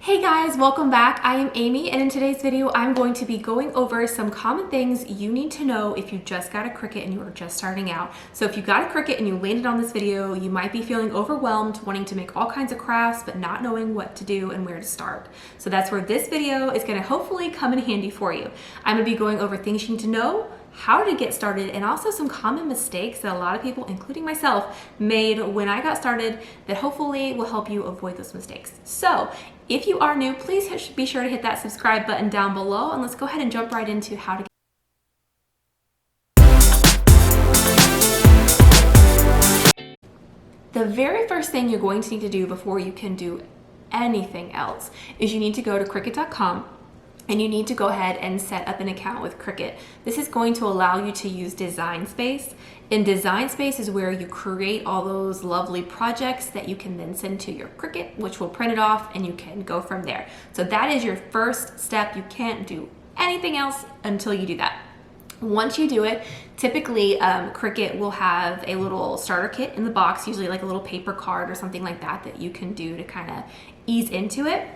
Hey guys, welcome back. I am Amy, and in today's video, I'm going to be going over some common things you need to know if you just got a Cricut and you are just starting out. So if you got a Cricut and you landed on this video, you might be feeling overwhelmed, wanting to make all kinds of crafts, but not knowing what to do and where to start. So that's where this video is gonna hopefully come in handy for you. I'm gonna be going over things you need to know, how to get started, and also some common mistakes that a lot of people, including myself, made when I got started that hopefully will help you avoid those mistakes. So if you are new, please be sure to hit that subscribe button down below, and let's go ahead and jump right into how to get. The very first thing you're going to need to do before you can do anything else is you need to go to Cricut.com and you need to go ahead and set up an account with Cricut. This is going to allow you to use Design Space. And Design Space is where you create all those lovely projects that you can then send to your Cricut, which will print it off and you can go from there. So that is your first step. You can't do anything else until you do that. Once you do it, typically Cricut will have a little starter kit in the box, usually like a little paper card or something like that that you can do to kind of ease into it.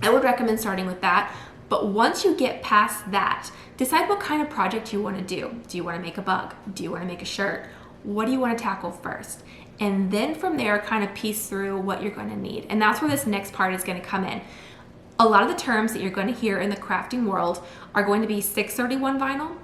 I would recommend starting with that. But once you get past that, decide what kind of project you want to do. Do you want to make a bug? Do you want to make a shirt? What do you want to tackle first? And then from there, kind of piece through what you're going to need. And that's where this next part is going to come in. A lot of the terms that you're going to hear in the crafting world are going to be 631 vinyl,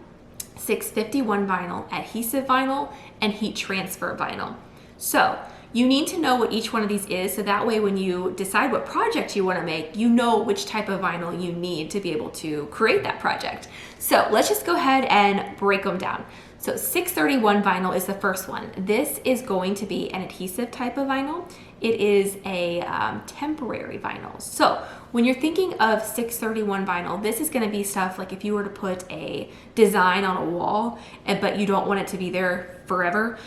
651 vinyl, adhesive vinyl, and heat transfer vinyl. So you need to know what each one of these is, so that way when you decide what project you want to make, you know which type of vinyl you need to be able to create that project. So let's just go ahead and break them down. So 631 vinyl is the first one. This is going to be an adhesive type of vinyl. It is a temporary vinyl. So when you're thinking of 631 vinyl, this is going to be stuff like if you were to put a design on a wall, but you don't want it to be there forever,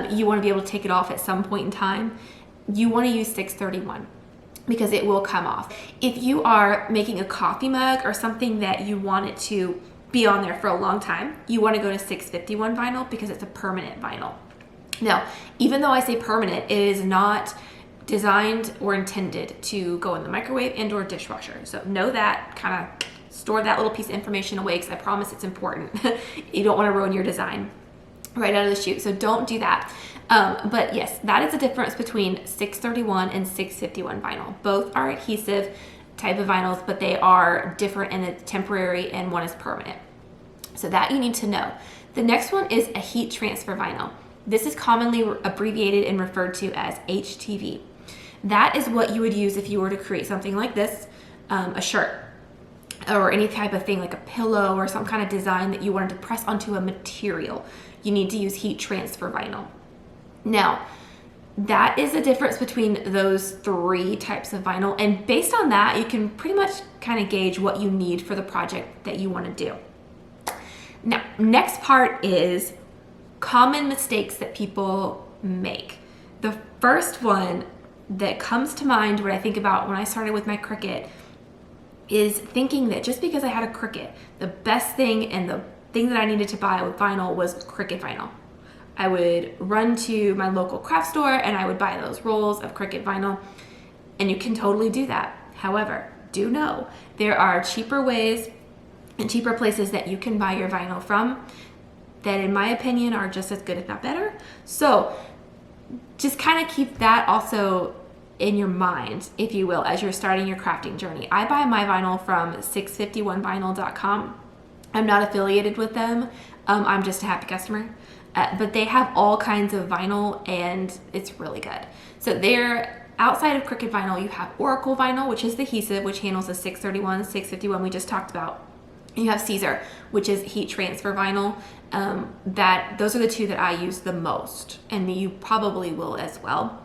you want to be able to take it off at some point in time, you want to use 631 because it will come off. If you are making a coffee mug or something that you want it to be on there for a long time, you want to go to 651 vinyl because it's a permanent vinyl. Now, even though I say permanent, it is not designed or intended to go in the microwave and or dishwasher. So know that, kind of store that little piece of information away because I promise it's important. You don't want to ruin your design right out of the chute, so don't do that. But yes, that is the difference between 631 and 651 vinyl. Both are adhesive type of vinyls, but they are different in the temporary and one is permanent. So that you need to know. The next one is a heat transfer vinyl. This is commonly abbreviated and referred to as HTV. That is what you would use if you were to create something like this, a shirt or any type of thing like a pillow or some kind of design that you wanted to press onto a material. You need to use heat transfer vinyl. Now, that is the difference between those three types of vinyl, and based on that, you can pretty much kind of gauge what you need for the project that you want to do. Now, next part is common mistakes that people make. The first one that comes to mind when I think about when I started with my Cricut is thinking that just because I had a Cricut, the best thing and the thing that I needed to buy with vinyl was Cricut vinyl. I would run to my local craft store and I would buy those rolls of Cricut vinyl, and you can totally do that. However, do know there are cheaper ways and cheaper places that you can buy your vinyl from that, in my opinion, are just as good, if not better. So just kind of keep that also in your mind, if you will, as you're starting your crafting journey. I buy my vinyl from 651vinyl.com. I'm not affiliated with them. I'm just a happy customer. But they have all kinds of vinyl and it's really good. So they're outside of Cricut vinyl, you have Oracle vinyl, which is the adhesive, which handles the 631, 651 we just talked about. You have Caesar, which is heat transfer vinyl. Those are the two that I use the most, and you probably will as well.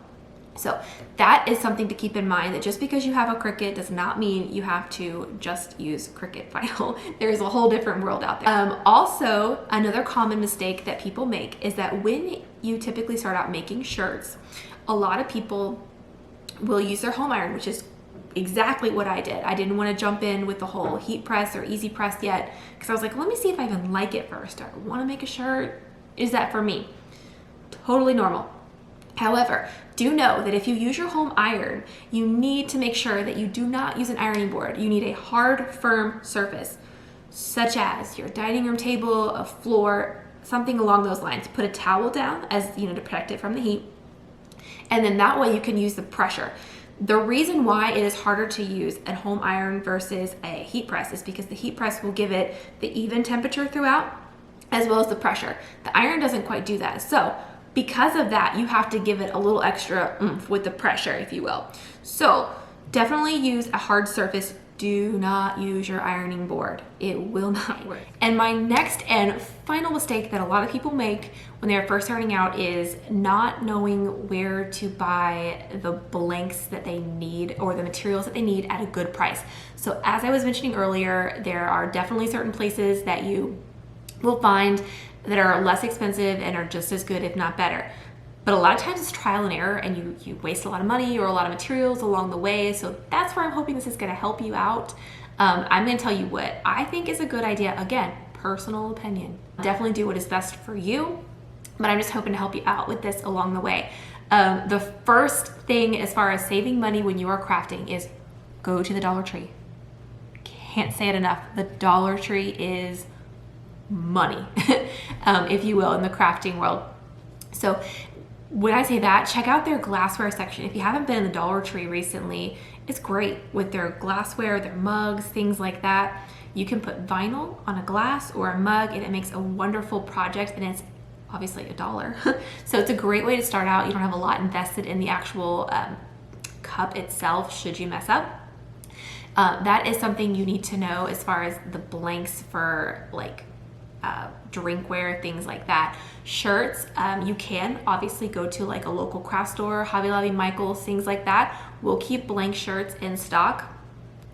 So that is something to keep in mind, that just because you have a Cricut does not mean you have to just use Cricut vinyl. There's a whole different world out there. Also, another common mistake that people make is that when you typically start out making shirts, a lot of people will use their home iron, which is exactly what I did. I didn't want to jump in with the whole heat press or easy press yet because I was like, let me see if I even like it first. Do I want to make a shirt? Is that for me? Totally normal. However, do know that if you use your home iron, you need to make sure that you do not use an ironing board. You need a hard, firm surface, such as your dining room table, a floor, something along those lines. Put a towel down as to protect it from the heat. And then that way you can use the pressure. The reason why it is harder to use a home iron versus a heat press is because the heat press will give it the even temperature throughout, as well as the pressure. The iron doesn't quite do that. So because of that, you have to give it a little extra oomph with the pressure, if you will. So definitely use a hard surface. Do not use your ironing board. It will not work. And my next and final mistake that a lot of people make when they're first starting out is not knowing where to buy the blanks that they need or the materials that they need at a good price. So as I was mentioning earlier, there are definitely certain places that you will find that are less expensive and are just as good, if not better. But a lot of times it's trial and error, and you waste a lot of money or a lot of materials along the way. So that's where I'm hoping this is going to help you out. I'm going to tell you what I think is a good idea. Again, personal opinion. Definitely do what is best for you, but I'm just hoping to help you out with this along the way. The first thing as far as saving money when you are crafting is go to the Dollar Tree. Can't say it enough. The Dollar Tree is money, if you will, in the crafting world. So when I say that, check out their glassware section. If you haven't been in the Dollar Tree recently, it's great with their glassware, their mugs, things like that. You can put vinyl on a glass or a mug and it makes a wonderful project, and it's obviously $1. So it's a great way to start out. You don't have a lot invested in the actual cup itself should you mess up. That is something you need to know as far as the blanks for like drinkware, things like that. Shirts, you can obviously go to like a local craft store, Hobby Lobby, Michael's, things like that. We'll keep blank shirts in stock.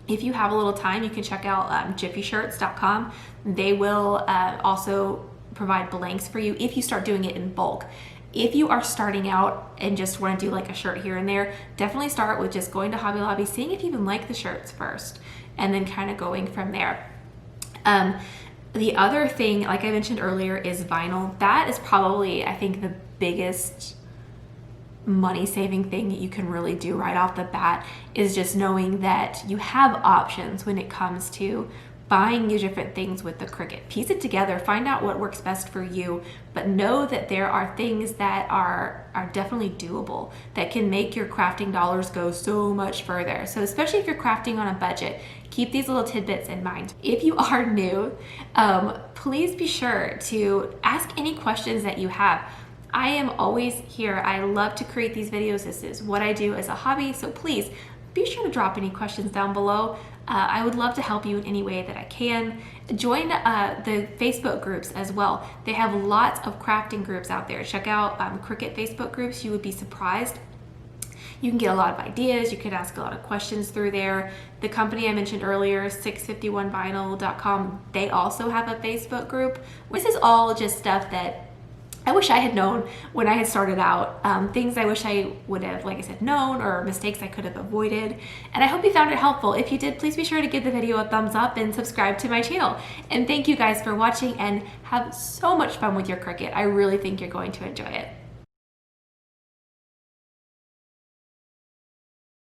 If you have a little time, you can check out jiffyshirts.com. They will also provide blanks for you if you start doing it in bulk. If you are starting out and just want to do like a shirt here and there, definitely start with just going to Hobby Lobby, seeing if you even like the shirts first, and then kind of going from there. The other thing, like I mentioned earlier, is vinyl. That is probably, I think, the biggest money-saving thing that you can really do right off the bat, is just knowing that you have options when it comes to buying you different things with the Cricut. Piece it together, find out what works best for you, but know that there are things that are definitely doable that can make your crafting dollars go so much further. So especially if you're crafting on a budget, keep these little tidbits in mind. If you are new, please be sure to ask any questions that you have. I am always here. I love to create these videos. This is what I do as a hobby, so please be sure to drop any questions down below. I would love to help you in any way that I can. Join the Facebook groups as well. They have lots of crafting groups out there. Check out Cricut Facebook groups. You would be surprised. You can get a lot of ideas. You can ask a lot of questions through there. The company I mentioned earlier, 651vinyl.com, they also have a Facebook group. This is all just stuff that I wish I had known when I had started out, things I wish I would have, like I said, known, or mistakes I could have avoided. And I hope you found it helpful. If you did, please be sure to give the video a thumbs up and subscribe to my channel. And thank you guys for watching, and have so much fun with your Cricut. I really think you're going to enjoy it.